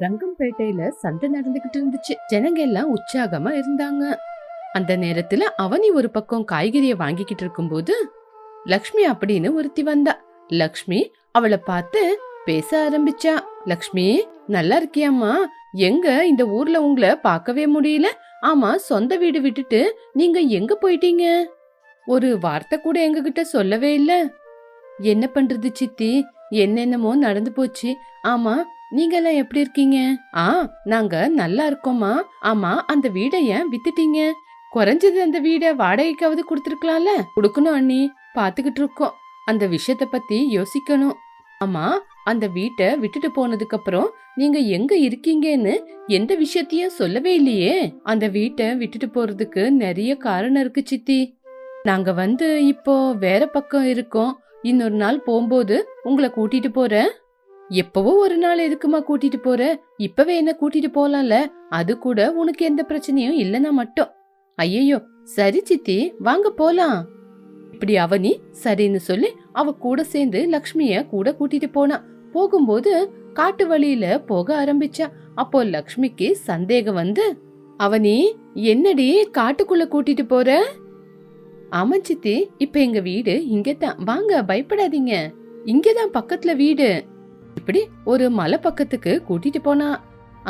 ரங்கம்பேட்டையில சண்டை நடந்துகிட்டு இருந்துச்சு. ஜனங்க எல்லாம் உற்சாகமா இருந்தாங்க. அந்த நேரத்துல அவனி ஒரு பக்கம் காய்கறிய வாங்கிக்கிட்டு இருக்கும்போது லக்ஷ்மி அப்படின்னு ஒருத்தி வந்தா. லக்ஷ்மி அவளை பார்த்து பேச ஆரம்பிச்சா. லக்ஷ்மி, நல்லா இருக்கியாம்மா? எங்க இந்த ஊர்ல உங்களை பார்க்கவே முடியல. ஆமா, சொந்த வீடு விட்டுட்டு நீங்க எங்க போயிட்டீங்க? ஒரு வார்த்தை கூட எங்ககிட்ட சொல்லவே இல்ல. என்ன பண்றது சித்தி, என்னென்னமோ நடந்து போச்சு. ஆமா, நீங்க எல்லாம் எப்படி இருக்கீங்க? ஆ, நாங்க நல்லா இருக்கோமா. ஆமா, அந்த வீடை ஏன் வித்துட்டீங்க? குறைஞ்சது அந்த வீடை வாடகைக்காவது கொடுத்துருக்கலாம்ல. கொடுக்கணும் அண்ணி, பாத்துக்கிட்டு இருக்கோம். அந்த விஷயத்த பத்தி யோசிக்கணும். ஆமா, அந்த வீட்டை விட்டுட்டு போனதுக்கு அப்புறம் நீங்க எங்க இருக்கீங்கன்னு எந்த விஷயத்தையும் சொல்லவே இல்லையே. அந்த வீட்டை விட்டுட்டு போறதுக்கு நிறைய காரணம் இருக்கு சித்தி. நாங்க இப்போ வேற பக்கம் இருக்கோம். இன்னொரு நாள் போகும்போது உங்களை கூட்டிட்டு போறேன். எப்பவோ ஒரு நாள் எதுக்குமா கூட்டிட்டு போற? இப்பவே என்ன கூட்டிட்டு போலாம்ல. அது கூட உனக்கு எந்த பிரச்சனையும் இல்லைன்னா மட்டும். ஐயோ, சரி சித்தி, வாங்க போலாம். இப்படி அவனி சரின்னு சொல்லி அவ கூட சேர்ந்து லக்ஷ்மிய கூட கூட்டிட்டு போனா. போகும்போது காட்டு வழியில போக ஆரம்பிச்சா. அப்போ லக்ஷ்மிக்கு சந்தேகம் வந்து, அவனி, என்னடி காட்டுக்குள்ள கூட்டிட்டு போற? ஆமா சித்தி, இப்ப எங்க வீடு இங்கதான், வாங்க, பயப்படாதீங்க, இங்கதான் பக்கத்துல வீடு. இப்படி ஒரு மலை பக்கத்துக்கு கூட்டிட்டு போனா.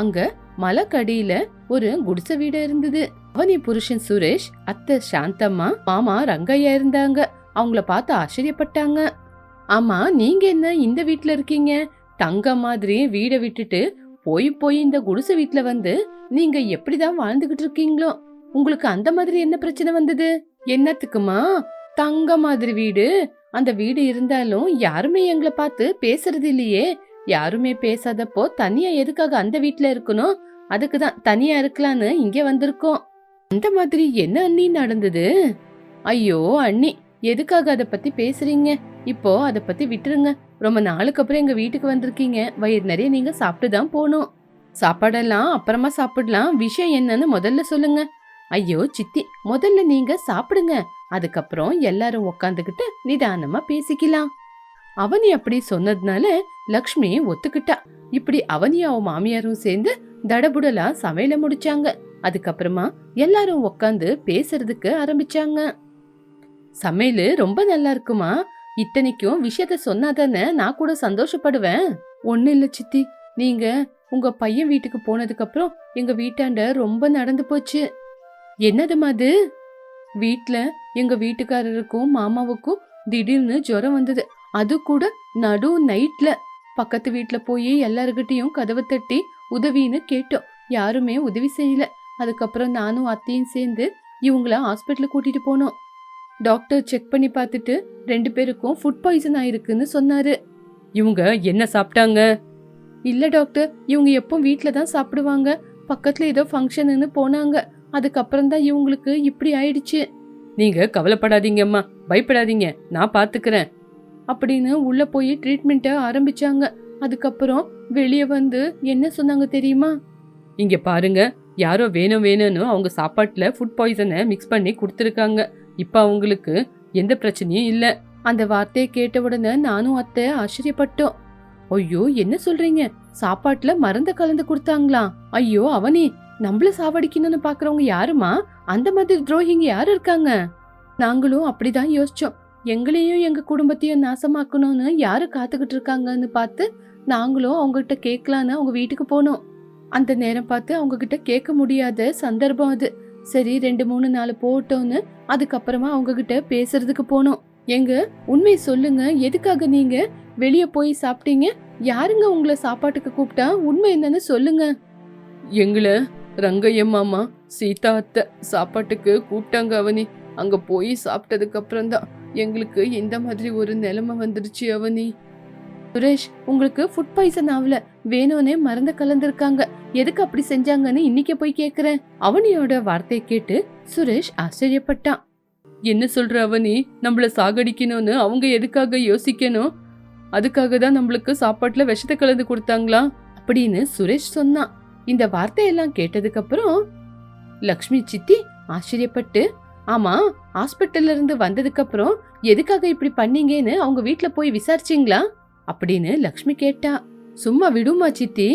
அங்க மலைக்கடியில ஒரு குடிசை வீடு இருந்தது. அவனி புருஷன் சுரேஷ், அத்தை சாந்தம்மா, மாமா ரங்கையா இருந்தாங்க. அவங்கள பார்த்து ஆச்சரியப்பட்டாங்க. ஆமா, நீங்க என்ன இந்த வீட்ல இருக்கீங்க? தங்க மாதிரி வீட விட்டுட்டு போய் போய் இந்த குடிசை வீட்ல நீங்க எப்படிதான் வாழ்ந்துகிட்டு இருக்கீங்களோ? உங்களுக்கு அந்த மாதிரி என்ன பிரச்சனை வந்தது? என்னத்துக்குமா தங்க மாதிரி வீடு? அந்த வீடு இருந்தாலும் யாருமே எங்களை பார்த்து பேசுறது இல்லையே. யாருமே பேசாதப்போ தனியா எதுக்காக அந்த வீட்ல இருக்கணும்? அதுக்குதான் தனியா இருக்கலான்னு இங்க வந்திருக்கோம். அந்த மாதிரி என்ன அண்ணி நடந்தது? ஐயோ அண்ணி, எதுக்காக அத பத்தி பேசுறீங்க? இப்போ அத பத்தி விட்டுருங்க. ரொம்ப நாளுக்கு அப்புறம் எங்க வீட்டுக்கு வந்திருக்கீங்க. வயிறு நிறைய நீங்க சாப்பிட்டுதான் போகணும். சாப்பாடெல்லாம் அப்புறமா சாப்பிடலாம். விஷயம் என்னன்னு முதல்ல சொல்லுங்க. ஐயோ சித்தி, முதல்ல நீங்க சாப்பிடுங்க. அதுக்கப்புறம் எல்லாரும் உக்காந்துகிட்டு நிதானமா பேசிக்கலாம். அவனி அப்படி சொன்னதுனால லக்ஷ்மி ஒத்துக்கிட்டா. இப்படி அவனி அவ மாமியாரும் சேர்ந்து தடபுடலா சமையல முடிச்சாங்க. அதுக்கப்புறமா எல்லாரும் உக்காந்து பேசுறதுக்கு ஆரம்பிச்சாங்க. சமையல் ரொம்ப நல்லா இருக்குமா? இத்தனைக்கும் விஷயத்த சொன்னாதானே நான் கூட சந்தோஷப்படுவேன். ஒண்ணு இல்ல சித்தி, நீங்க உங்க பையன் வீட்டுக்கு போனதுக்கு அப்புறம் எங்க வீட்டாண்ட ரொம்ப நடந்து போச்சு. என்னதுமா அது? வீட்ல எங்க வீட்டுக்காரருக்கும் மாமாவுக்கும் திடீர்னு ஜுரம் வந்தது. அது கூட நடு நைட்ல. பக்கத்து வீட்ல போய் எல்லாருகிட்டையும் கதவை தட்டி உதவின்னு கேட்டோம். யாருமே உதவி செய்யல. அதுக்கப்புறம் நானும் அத்தையும் சேர்ந்து இவங்கள ஹாஸ்பிட்டல் கூட்டிட்டு போனோம். டாக்டர் செக் பண்ணி பார்த்துட்டு 2 பேருக்கும் ஃபுட் பாய்சன் ஆயிருக்குன்னு சொன்னாரு. இவங்க என்ன சாப்பிட்டாங்க? இல்ல டாக்டர், இவங்க எப்போ வீட்ல தான் சாப்பிடுவாங்க. பக்கத்துல ஏதோ ஃபங்க்ஷன்னு போனாங்க. அதுக்கப்புறம் தான் இவங்களுக்கு இப்படி ஆயிடுச்சு. நீங்க கவலைப்படாதீங்கம்மா, பயப்படாதீங்க, நான் பாத்துக்கிறேன் அப்படின்னு உள்ள போய் ட்ரீட்மெண்ட்ட ஆரம்பிச்சாங்க. அதுக்கப்புறம் வெளியே என்ன சொன்னாங்க தெரியுமா? இங்க பாருங்க, யாரோ வேணும்னு அவங்க சாப்பாட்டுல ஃபுட் பாய்சனை மிக்ஸ் பண்ணி கொடுத்துருக்காங்க. இப்ப அவங்களுக்கு எந்த பிரச்சனையும் இல்ல. அந்த வார்த்தையை கேட்ட உடனே நானும் அத்தை ஆச்சரியப்பட்டோம். ஐயோ, என்ன சொல்றீங்க? சாப்பாட்டுல மருந்து கலந்து கொடுத்தாங்களா? ஐயோ அவனி, நம்மள சாவடிக்கணும்னு பாக்குறவங்க யாருமா? அந்த மாதிரி துரோகிங்க யாரு இருக்காங்க? நாங்களும் அப்படிதான் யோசிச்சோம். எங்களையும் எங்க குடும்பத்தையும் நாசமாக்கணும்னு யாரு காத்துக்கிட்டு இருக்காங்கன்னு பார்த்து நாங்களும் அவங்ககிட்ட கேட்கலான்னு அவங்க வீட்டுக்கு போனோம். அந்த நேரம் பார்த்து அவங்க கிட்ட கேட்க முடியாத சந்தர்ப்பம் அது. சரி, 2-3 நாள் போட்டோன்னு அதுக்கப்புறமா அவங்க கிட்ட பேசுறதுக்கு போனோம். எங்க உண்மை சொல்லுங்க, எதுக்காக நீங்க வெளிய போய் சாப்பிட்டீங்க? யாருங்க உங்களை சாப்பாட்டுக்கு கூப்பிட்டா? உண்மை என்னன்னு சொல்லுங்க. எங்களை ரங்கைய மாமா, சீதா அத்தை சாப்பாட்டுக்கு கூப்பிட்டாங்க அவனி. அங்க போய் சாப்பிட்டதுக்கு அப்புறம் தான் எங்களுக்கு இந்த மாதிரி ஒரு நிலைமை வந்துருச்சு அவனி. சுரேஷ், உங்களுக்கு ஃபுட் பாய்சன் ஆகல, வேணும்னே மருந்து கலந்துருக்காங்க. எதுக்கு அப்படி செஞ்சாங்கன்னு இன்னைக்கு போய் கேக்குறேன். அவனியோட வார்த்தையை கேட்டு சுரேஷ் ஆச்சரியப்பட்டான். என்ன சொல்ற அவனி? நம்மள சாகடிக்கணும்னு அவங்க எதுக்காக யோசிக்கணும்? அதுக்காக தான் நம்மளுக்கு சாப்பாட்டுல விஷத்தை கலந்து கொடுத்தாங்களா அப்படின்னு சுரேஷ் சொன்னான். இந்த வார்த்தையெல்லாம் கேட்டதுக்கு அப்புறம் லக்ஷ்மி சித்தி ஆச்சரியப்பட்டு, ஆமா, ஹாஸ்பிட்டல்ல இருந்து வந்ததுக்கு அப்புறம் எதுக்காக இப்படி பண்ணீங்கன்னு அவங்க வீட்டுல போய் விசாரிச்சீங்களா அப்படின்னு லக்ஷ்மி கேட்டா. சும்மா விடுமா சித்தி,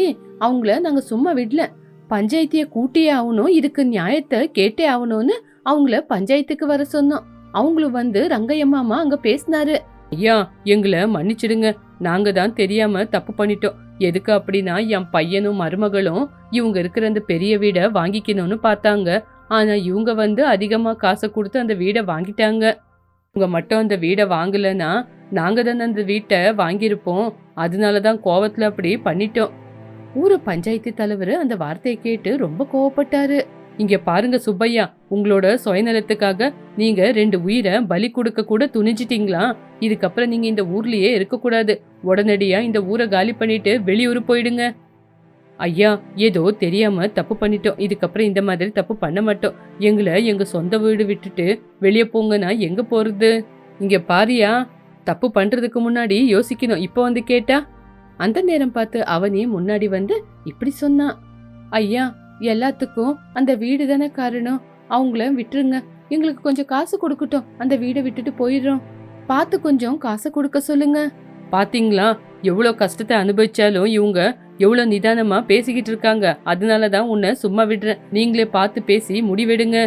அவங்கள நாங்க சும்மா விடல. பஞ்சாயத்திய கூட்டியே ஆகணும், இதுக்கு நியாயத்தை கேட்டே ஆகணும்னு அவங்கள பஞ்சாயத்துக்கு வர சொன்னோம். அவங்களும் வந்து ரங்கையா மாமா அங்க பேசினாரு. ஐயா, எங்களை மன்னிச்சிடுங்க, நாங்க தான் தெரியாம தப்பு பண்ணிட்டோம். எதுக்கு அப்படின்னா, என் பையனும் மருமகளும் இவங்க இருக்கிற அந்த பெரிய வீடை வாங்கிக்கணும்னு பார்த்தாங்க. ஆனா இவங்க வந்து அதிகமா காசை கொடுத்து அந்த வீடை வாங்கிட்டாங்க. இவங்க மட்டும் அந்த வீடை வாங்கலன்னா நாங்க தானே அந்த வீட்டை வாங்கியிருப்போம். அதனாலதான் கோவத்துல அப்படி பண்ணிட்டோம். ஊரு பஞ்சாயத்து தலைவர் அந்த வார்த்தையை கேட்டு ரொம்ப கோவப்பட்டாரு. இங்க பாருங்க சுப்பையா, உங்களோட சுயநலத்துக்காக நீங்க 2 உயிரை பலி கொடுக்க கூட துணிஞ்சிட்டீங்களா? இதுக்கப்புறம் நீங்க இந்த ஊர்லயே இருக்கக்கூடாது. உடனடியா இந்த ஊரை காலி பண்ணிட்டு வெளியூர் போயிடுங்க. ஐயா, ஏதோ தெரியாம தப்பு பண்ணிட்டோம். இதுக்கப்புறம் இந்த மாதிரி தப்பு பண்ண மாட்டோம். எங்களை எங்க சொந்த வீடு விட்டுட்டு வெளியே போங்கன்னா எங்க போறது? இங்க பாரியா, தப்பு பண்றதுக்கு முன்னாடி யோசிக்கணும். இப்போ வந்து கேட்டா? அந்த நேரம் பார்த்து அவனே முன்னாடி வந்து இப்படி சொன்னான். ஐயா, எல்லாத்துக்கும் அந்த வீடு தானே காரணம். அவங்கள விட்டுருங்க, எங்களுக்கு கொஞ்சம் காசு கொடுக்கட்டும், அந்த வீடை விட்டுட்டு போயிடுறோம். பார்த்து கொஞ்சம் காசு கொடுக்க சொல்லுங்க. பாத்தீங்களா, எவ்வளவு கஷ்டத்தை அனுபவிச்சாலும் இவங்க எவ்வளவு நிதானமா பேசிக்கிட்டு இருக்காங்க. அதனாலதான் உன்னை சும்மா விடுறேன். நீங்களே பார்த்து பேசி முடிவெடுங்க.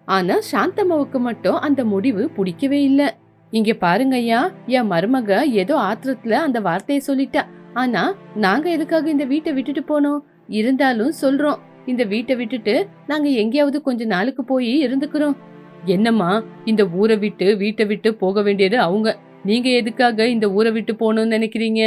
ஆனா சாந்தம்மாவுக்கு மட்டும் அந்த முடிவு பிடிக்கவே இல்ல. இங்க பாருங்க ஐயா, என் மருமக ஏதோ ஆத்திரத்துல அந்த வார்த்தையை சொல்லிட்டா. ஆனா நாங்க எதுக்காக இந்த வீட்டை விட்டுட்டு போனோம்? இருந்தாலும் சொல்றோம், இந்த வீட்டை விட்டுட்டு நாங்க எங்கேயாவது கொஞ்ச நாளுக்கு போய் இருந்துக்கிறோம். என்னம்மா, இந்த ஊரை விட்டு வீட்டை விட்டு போக வேண்டியது அவங்க. நீங்க எதுக்காக இந்த ஊரை விட்டு போகணும்னு நினைக்கிறீங்க?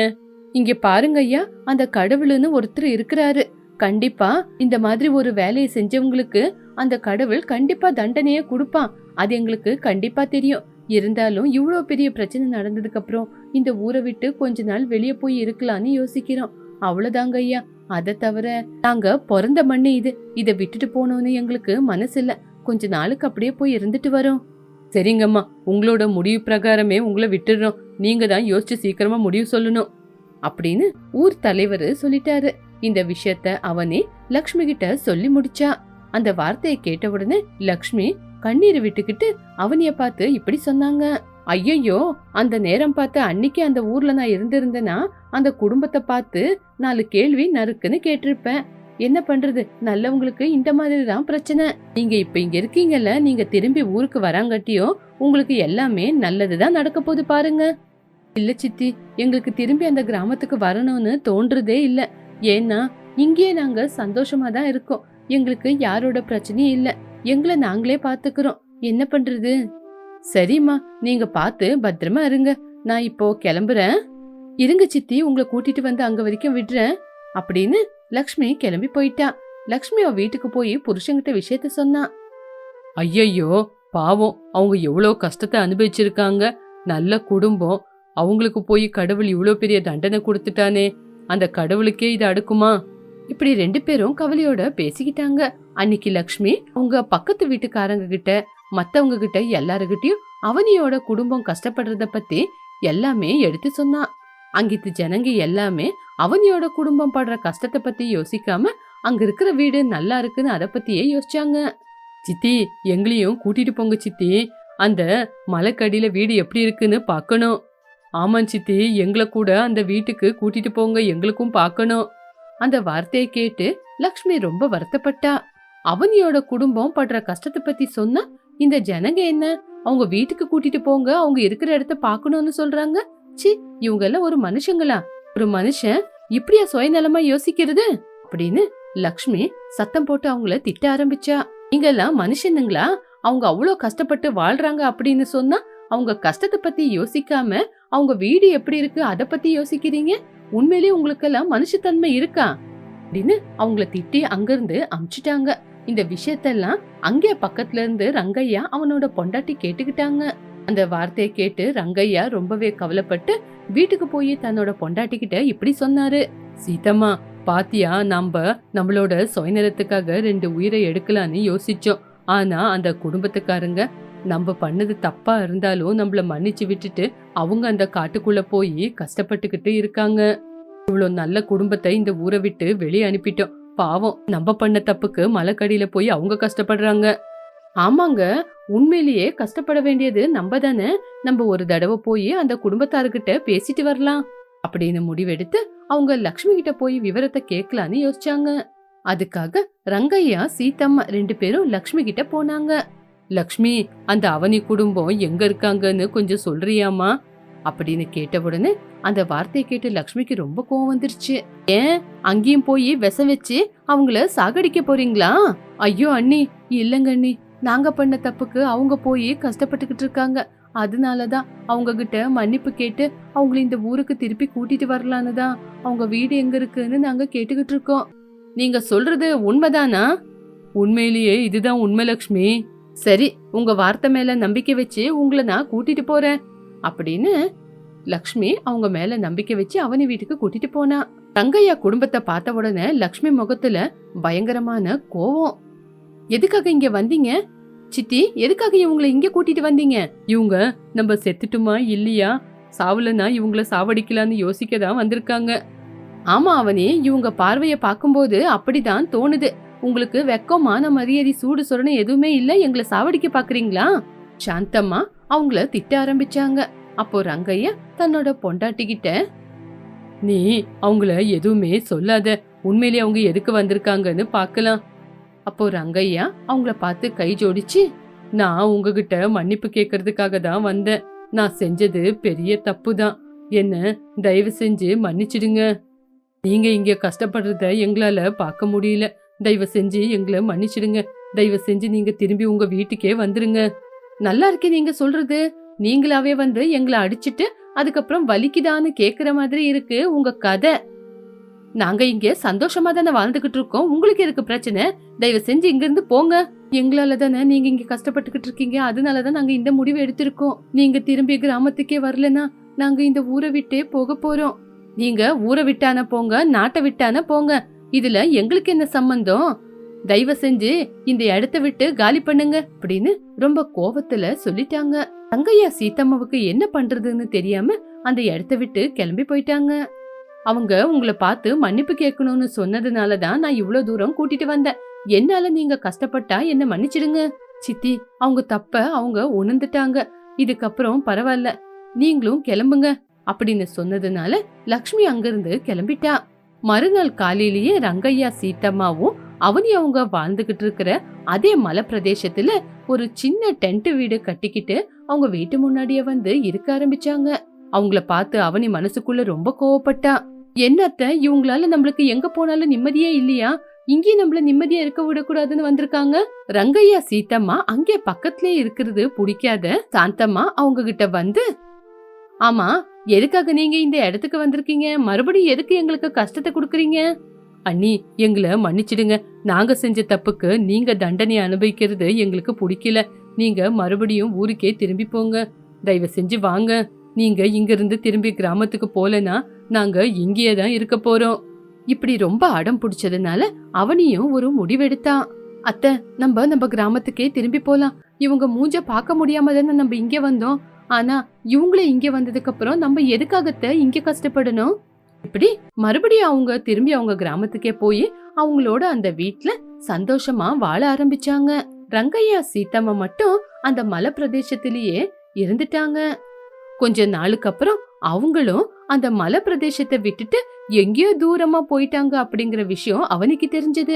இங்க பாருங்க ஐயா, அந்த கடவுள்னு ஒருத்தர் இருக்கிறாரு. கண்டிப்பா இந்த மாதிரி ஒரு வேலையை செஞ்சவங்களுக்கு அந்த கடவுள் கண்டிப்பா தண்டனைய கொடுப்பான். அது எங்களுக்கு கண்டிப்பா தெரியும். இருந்தாலும் இவ்வளவு பெரிய பிரச்சனை நடந்ததுக்கு அப்புறம் இந்த ஊரை விட்டு கொஞ்ச நாள் வெளியே போய் இருக்கலாம்னு யோசிக்கிறோம். அவ்வளவுதாங்க ஐயா. அதை தவிர நாங்க பிறந்த மண்ணு இது. இதை விட்டுட்டு போனோன்னு எங்களுக்கு மனசு இல்ல. கொஞ்ச நாளுக்கு அப்படியே போய் இருந்துட்டு வரோம். சரிங்கம்மா, உங்களோட முடிவு பிரகாரமே உங்களை விட்டுடுறோம். நீங்க தான் யோசிச்சு சீக்கிரமா முடிவு சொல்லணும் அப்படின்னு ஊர் தலைவர் சொல்லிட்டாரு. இந்த விஷயத்த அவனே லக்ஷ்மி கிட்ட சொல்லி முடிச்சா. அந்த வார்த்தையை கேட்ட உடனே லக்ஷ்மி கண்ணீரை விட்டுக்கிட்டு அவனைய பார்த்து இப்படி சொன்னாங்க. ஐயோ, அந்த நேரம் பார்த்து அன்னைக்கு அந்த ஊர்ல நான் இருந்திருந்தேன்னா அந்த குடும்பத்தை பார்த்து 4 கேள்வி நறுக்குன்னு கேட்டிருப்பேன். என்ன பண்றது, நல்லவங்களுக்கு இந்த மாதிரி தான் பிரச்சனை. நீங்க இப்ப இங்க இருக்கீங்கல்ல, நீங்க திரும்பி ஊருக்கு வராங்கட்டியும் உங்களுக்கு எல்லாமே நல்லதுதான் நடக்க போகுது பாருங்க. இல்ல சித்தி, எங்களுக்கு திரும்பி அந்த கிராமத்துக்கு வரணும்னு தோன்றதே இல்ல. ஏன்னா இங்கேயே நாங்க சந்தோஷமா தான் இருக்கோம். எங்களுக்கு யாரோட பிரச்சனையும் இல்ல. எங்களை நாங்களே பாத்துக்கிறோம். என்ன பண்றது? சரிம்மா, நீங்க பார்த்து பத்திரமா இருங்க. நான் இப்போ கிளம்புறேன். இருங்க சித்தி, உங்களை கூட்டிட்டு வந்து அங்க வரைக்கும் விடுறேன் அப்படின்னு லக்ஷ்மி கிளம்பி போயிட்டா. லக்ஷ்மி அவ வீட்டுக்கு போய் புருஷன்கிட்ட விஷயத்த சொன்னா. ஐயையோ, பாவம், அவங்க எவ்வளவு கஷ்டத்தை அனுபவிச்சிருக்காங்க. நல்ல குடும்பம், அவங்களுக்கு போய் கடவுள் இவ்வளவு பெரிய தண்டனை கொடுத்துட்டானே, அந்த கடவுளுக்கே இது அடுக்குமா? இப்படி 2 பேரும் கவலையோட பேசிக்கிட்டாங்க. அன்னைக்கு லக்ஷ்மி அவங்க பக்கத்து வீட்டுக்காரங்க கிட்ட, மத்தவங்க கிட்ட எல்லாருகிட்டயும் அவனியோட குடும்பம் கஷ்டப்படுறத பத்தி எல்லாமே எடுத்து சொன்னா. அங்கிட்டு ஜனங்க எல்லாமே அவனியோட குடும்பம் படுற கஷ்டத்தை பத்தி யோசிக்காம அங்க இருக்கிற வீடு நல்லா இருக்குன்னு அத பத்தியே யோசிச்சாங்க. சித்தி, எங்களையும் கூட்டிட்டு போங்க சித்தி, அந்த மலைக்கடியில வீடு எப்படி இருக்குன்னு பாக்கணும். ஆமாம் சித்தி, எங்களை கூட அந்த வீட்டுக்கு கூட்டிட்டு போங்க, எங்களுக்கும் பார்க்கணும். அந்த வார்த்தையை கேட்டு லக்ஷ்மி ரொம்ப வருத்தப்பட்டா. அவனியோட குடும்பம் படுற கஷ்டத்தை பத்தி சொன்னா இந்த ஜனங்க என்ன அவங்க வீட்டுக்கு கூட்டிட்டு போங்க, அவங்க இருக்கிற இடத்த பாக்கணும்னு சொல்றாங்க. சி, இவங்க எல்லாம் ஒரு மனுஷங்களா? ஒரு மனுஷன் இப்படியா சுயநலமா யோசிக்கிறது அப்படின்னு லக்ஷ்மி சத்தம் போட்டு அவங்கள திட்ட ஆரம்பிச்சா. நீங்க எல்லாம் மனுஷனுங்களா? அவங்க அவ்வளவு கஷ்டப்பட்டு வாழ்றாங்க அப்படின்னு சொன்னா அவங்க கஷ்டத்தை பத்தி யோசிக்காம அவங்க வீடு எப்படி இருக்கு அத பத்தி யோசிக்கிறீங்க? உண்மையிலேயே உங்களுக்கு எல்லாம் மனுஷத்தன்மை இருக்கா அப்படின்னு அவங்கள திட்டி அங்கிருந்து அமிச்சிட்டாங்க. இந்த விஷயத்தெல்லாம் அங்கே பக்கத்துல இருந்து ரங்கையா அவனோட பொண்டாட்டி கேட்டுக்கிட்டாங்க. அந்த வார்த்தையை கேட்டு ரங்கையா ரொம்பவே கவலைப்பட்டு வீட்டுக்கு போய் தன்னோட பொண்டாட்டி கிட்ட இப்படி சொன்னாரு. சீதம்மா, பாத்தியா, நம்மளோட சுயநலத்துக்காக 2 உயிரை எடுக்கலான்னு யோசிச்சோம். ஆனா அந்த குடும்பத்துக்காரங்க நம்ம பண்ணது தப்பா இருந்தாலும் நம்மள மன்னிச்சு விட்டுட்டு அவங்க அந்த காட்டுக்குள்ள போய் கஷ்டப்பட்டுக்கிட்டு இருக்காங்க. இவ்வளவு நல்ல குடும்பத்தை இந்த ஊரை விட்டு வெளியே அனுப்பிட்டோம். பாவம், நம்ம பண்ண தப்புக்கு மலைக்கடியில போய் அவங்க கஷ்டப்படுறாங்க. ஆமாங்க, உண்மையிலேயே கஷ்டப்பட வேண்டியது நம்ம தானே. நம்ம ஒரு தடவை போய் அந்த குடும்பத்தார்கிட்ட பேசிட்டு வரலாம் அப்படின்னு முடிவெடுத்து அவங்க லக்ஷ்மி கிட்ட போய் விவரத்தை கேட்கலான்னு யோசிச்சாங்க. அதுக்காக ரங்கையா சீத்தம்மா 2 பேரும் லக்ஷ்மி கிட்ட போனாங்க. லக்ஷ்மி, அந்த அவனி குடும்பம் எங்க இருக்காங்கன்னு கொஞ்சம் சொல்றியாமா அப்படின்னு கேட்ட உடனே அந்த வார்த்தையை கேட்டு லக்ஷ்மிக்கு ரொம்ப கோவம் வந்துருச்சு. ஏன் அங்கேயும் போய் விஷம் வச்சு அவங்கள சாகடிக்க போறீங்களா? ஐயோ அண்ணி, இல்லங்க அண்ணி, நாங்க பண்ண தப்புக்கு அவங்க போய் கஷ்டப்பட்டுக்கிட்டு இருக்காங்க. அதனாலதான் அவங்க கிட்ட மன்னிப்பு கேட்டு அவங்கள இந்த ஊருக்கு திருப்பி கூட்டிட்டு வரலான்னு தான் அவங்க வீடு எங்க இருக்குன்னு நாங்க கேட்டுக்கிட்டு இருக்கோம். நீங்க சொல்றது உண்மைதானா? உண்மையிலேயே இதுதான் உண்மை லக்ஷ்மி. சரி, உங்க வார்த்தை மேல நம்பிக்கை வச்சு உங்களை நான் கூட்டிட்டு போறேன் அப்படின்னு லக்ஷ்மி அவங்க மேல நம்பிக்கை வச்சு அவனி வீட்டுக்கு கூட்டிட்டு போனா. ரங்கையா குடும்பத்தை பார்த்த உடனே லக்ஷ்மி முகத்துல பயங்கரமான கோவம். எதுக்காக இங்க வந்தீங்க சித்தி? எதுக்காக இவங்களை இங்க கூட்டிட்டு வந்தீங்க? இவங்க நம்ம செத்துட்டுமா இல்லையா, சாவுலனா இவங்கள சாவடிக்கலான்னு யோசிக்கதான் வந்திருக்காங்க. ஆமா அவனி, இவங்க பார்வைய பாக்கும்போது அப்படிதான் தோணுது. உங்களுக்கு வெக்கம், மான மரியாதை, சூடு சொரணை எதுவுமே இல்ல, எங்களை சாவடிக்க பாக்குறீங்களா? சாந்தம்மா அவங்கள திட்ட ஆரம்பிச்சாங்க. அப்போ ரங்கையா தன்னோட பொண்டாட்டிக்கிட்ட, நீ அவங்கள எதுவுமே சொல்லாத, உண்மையிலேயே அவங்க எதுக்கு வந்திருக்காங்கன்னு பாக்கலாம். அப்போ ரங்கையா அவங்கள பார்த்து கை ஜோடிச்சு, நான் உங்ககிட்ட மன்னிப்பு கேட்கறதுக்காக தான் வந்தேன். நான் செஞ்சது பெரிய தப்பு தான். என்ன தயவு செஞ்சு மன்னிச்சிடுங்க. நீங்க இங்க கஷ்டப்படுறத எங்களால பார்க்க முடியல. தயவு செஞ்சு எங்களை மன்னிச்சிடுங்க. தயவு செஞ்சு நீங்க திரும்பி உங்க வீட்டுக்கே வந்துருங்க. நல்லா இருக்கே நீங்க சொல்றது. நீங்களாவே வந்து எங்களை அடிச்சிட்டு அதுக்கப்புறம் வலிக்குதான்னு கேக்குற மாதிரி இருக்கு உங்க கதை. நாங்க இங்க சந்தோஷமா தானே வாழ்ந்துகிட்டு இருக்கோம். உங்களுக்கு இருக்கு பிரச்சனை? தயவு செஞ்சு இங்க இருந்து போங்க. எங்களால தானே நீங்க இங்க கஷ்டப்பட்டுக்கிட்டு இருக்கீங்க. அதனாலதான் நாங்க இந்த முடிவு எடுத்திருக்கோம். நீங்க திரும்பி கிராமத்துக்கே வரலன்னா நாங்க இந்த ஊரை விட்டே போக போறோம். நீங்க ஊரை விட்டான போங்க, நாட்டை விட்டான போங்க, இதுல எங்களுக்கு என்ன சம்பந்தம்? தயவு செஞ்சு இந்த இடத்த விட்டு காலி பண்ணுங்க அப்படின்னு ரொம்ப கோவத்துல சொல்லிட்டாங்க. ரங்கையா சீத்தம்மாவுக்கு என்ன பண்றதுன்னு தெரியாம அந்த இடத்த விட்டு கிளம்பி போயிட்டாங்க. அவங்க உங்களை பார்த்து மன்னிப்பு கேட்கணும்னு சொன்னதுனாலதான் நான் இவ்வளவு தூரம் கூட்டிட்டு வந்தேன். என்னால நீங்க கஷ்டப்பட்டா என்ன மன்னிச்சிடுங்க. சித்தி, அவங்க தப்ப அவங்க உணர்ந்துட்டாங்க. இதுக்கப்புறம் பரவாயில்ல, நீங்களும் கிளம்புங்க அப்படின்னு சொன்னதுனால லக்ஷ்மி அங்கிருந்து கிளம்பிட்டா. மறுநாள் காலையிலேயே ரங்கையா சீத்தம்மாவும் அவனி அவங்க வாழ்ந்துகிட்டு இருக்கிற அதே மலை பிரதேசத்துல ஒரு சின்ன டென்ட் வீடு கட்டிக்கிட்டு அவங்க வீட்டு முன்னாடியே வந்து இருக்க ஆரம்பிச்சாங்க. அவங்கள பார்த்து அவனி மனசுக்குள்ள ரொம்ப கோவப்பட்டா. என்னத்த, இவங்களால நம்மளுக்கு எங்க போனாலும் நிம்மதியே இல்லையா? இங்கேயும் நம்மள நிம்மதியா இருக்க விடக்கூடாதுன்னு வந்திருக்காங்க. ரங்கையா சீத்தம்மா அங்கே பக்கத்திலே இருக்கிறது பிடிக்காத சாந்தம்மா அவங்க கிட்ட வந்து, ஆமா, எதுக்காக நீங்க இந்த இடத்துக்கு வந்திருக்கீங்க? மறுபடியும் எதுக்கு எங்களுக்கு கஷ்டத்தை கொடுக்கறீங்க? அண்ணி, எங்களை மன்னிச்சிடுங்க. நாங்க செஞ்ச தப்புக்கு நீங்க தண்டனை அனுபவிக்கிறது எங்களுக்கு பிடிக்கல. நீங்க மறுபடியும் ஊருக்கே திரும்பி போங்க. தயவு செஞ்சு வாங்க. நீங்க இங்க இருந்து திரும்பி கிராமத்துக்கு போலனா நாங்க இங்கேயே தான் இருக்க போறோம். இப்படி ரொம்ப அடம் பிடிச்சதுனால அவனியும் ஒரு முடிவெடுத்தான். அத்தை, நம்ம கிராமத்துக்கே திரும்பி போலாம். இவங்க மூஞ்ச பார்க்க முடியாம தானே நம்ம இங்க வந்தோம். ஆனா இவங்கள இங்க வந்ததுக்கு அப்புறம் நம்ம எதுக்காகத்த இங்க கஷ்டப்படணும்? இப்படி மறுபடியும் அவங்க திரும்பி அவங்க கிராமத்துக்கே போய் அவங்களோட அந்த வீட்ல சந்தோஷமா வாழ ஆரம்பிச்சாங்க. ரங்கையா சீத்தம்மா மட்டும் அந்த மலை பிரதேசத்திலேயே இருந்துட்டாங்க. கொஞ்ச நாளுக்கு அப்புறம் அவங்களும் அந்த மலை பிரதேசத்தை விட்டுட்டு எங்கேயோ தூரமா போயிட்டாங்க அப்படிங்கிற விஷயம் அவனுக்கு தெரிஞ்சது.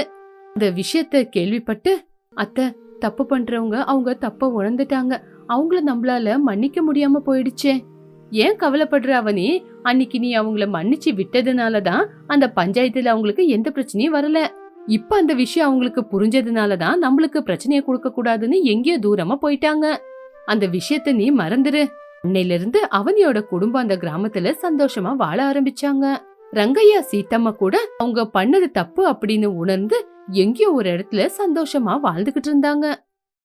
அந்த விஷயத்த கேள்விப்பட்டு, அத்தை, தப்பு பண்றவங்க அவங்க தப்ப உணர்ந்துட்டாங்க. அவங்கள நம்மளால மன்னிக்க முடியாம போயிடுச்சே. ஏன் கவலைப்படுற அவனி? அன்னைக்கு நீ அவங்கள மன்னிச்சு விட்டதுனாலதான் அந்த பஞ்சாயத்துல அவங்களுக்கு எந்த பிரச்சனையும் வரல. இப்ப அந்த விஷயம் அவங்களுக்கு புரிஞ்சதுனாலதான் நம்மளுக்கு பிரச்சனையை கொடுக்க கூடாதுன்னு எங்கேயோ தூரமா போயிட்டாங்க. அந்த விஷயத்த நீ மறந்துரு. அன்னையில இருந்து அவனியோட குடும்பம் அந்த கிராமத்துல சந்தோஷமா வாழ ஆரம்பிச்சாங்க. ரங்கையா சீத்தம்மா கூட அவங்க பண்ணது தப்பு அப்படின்னு உணர்ந்து எங்கேயோ ஒரு இடத்துல சந்தோஷமா வாழ்ந்துகிட்டு இருந்தாங்க.